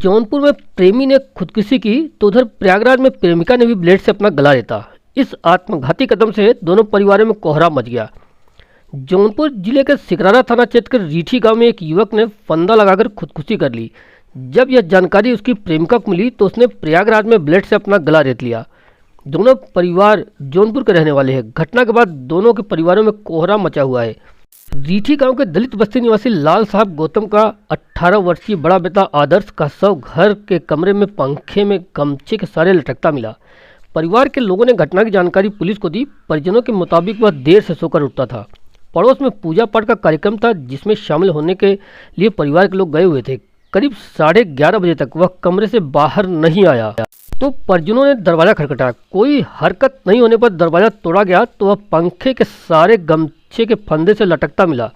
जौनपुर में प्रेमी ने खुदकुशी की तो उधर प्रयागराज में प्रेमिका ने भी ब्लेड से अपना गला रेता। इस आत्मघाती कदम से दोनों परिवारों में कोहराम मच गया। जौनपुर जिले के सिकरारा थाना क्षेत्र के रीठी गांव में एक युवक ने फंदा लगाकर खुदकुशी कर ली। जब यह जानकारी उसकी प्रेमिका को मिली तो उसने प्रयागराज में ब्लेड से अपना गला रेत लिया। दोनों परिवार जौनपुर के रहने वाले हैं। घटना के बाद दोनों के परिवारों में कोहराम मचा हुआ है। रीठी गांव के दलित बस्ती निवासी लाल साहब गौतम का 18 वर्षीय बड़ा बेटा आदर्श का शव घर के कमरे में पंखे में गमछे के सारे लटकता मिला। परिवार के लोगों ने घटना की जानकारी पुलिस को दी। परिजनों के मुताबिक वह देर से सोकर उठता था। पड़ोस में पूजा पाठ का कार्यक्रम था जिसमें शामिल होने के लिए परिवार के लोग गए हुए थे। करीब 11:30 बजे तक वह कमरे से बाहर नहीं आया तो परिजनों ने दरवाज़ा खटखटाया। कोई हरकत नहीं होने पर दरवाज़ा तोड़ा गया तो वह पंखे के सारे गमछे के फंदे से लटकता मिला।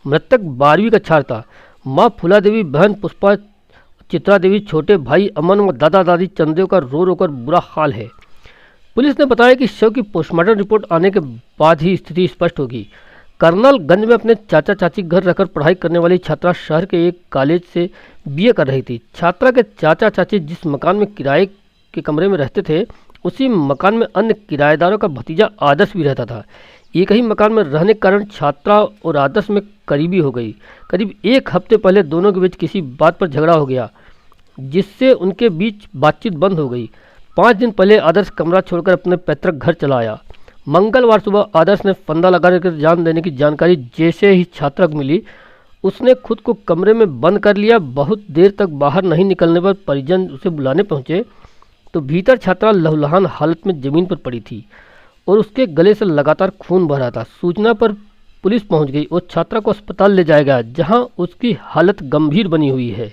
मृतक 12वीं का छात्र था। माँ फूला देवी, बहन पुष्पा, चित्रा देवी, छोटे भाई अमन व दादा दादी चंदेव का रो रो कर बुरा हाल है। पुलिस ने बताया कि शव की पोस्टमार्टम रिपोर्ट आने के बाद ही स्थिति स्पष्ट होगी। कर्नलगंज में अपने चाचा चाची घर रहकर पढ़ाई करने वाली छात्रा शहर के एक कॉलेज से बीए कर रही थी। छात्रा के चाचा चाची जिस मकान में किराए के कमरे में रहते थे उसी मकान में अन्य किराएदारों का भतीजा आदर्श भी रहता था। एक ही मकान में रहने के कारण छात्रा और आदर्श में करीबी हो गई। करीब 1 हफ्ते पहले दोनों के बीच किसी बात पर झगड़ा हो गया जिससे उनके बीच बातचीत बंद हो गई। 5 दिन पहले आदर्श कमरा छोड़कर अपने पैतृक घर चला आया। मंगलवार सुबह आदर्श ने फंदा लगाकर जान देने की जानकारी जैसे ही छात्रा को मिली उसने खुद को कमरे में बंद कर लिया। बहुत देर तक बाहर नहीं निकलने पर परिजन उसे बुलाने पहुंचे तो भीतर छात्रा लहूलुहान हालत में जमीन पर पड़ी थी और उसके गले से लगातार खून बह रहा था। सूचना पर पुलिस पहुंच गई और छात्रा को अस्पताल ले जाया गया जहां उसकी हालत गंभीर बनी हुई है।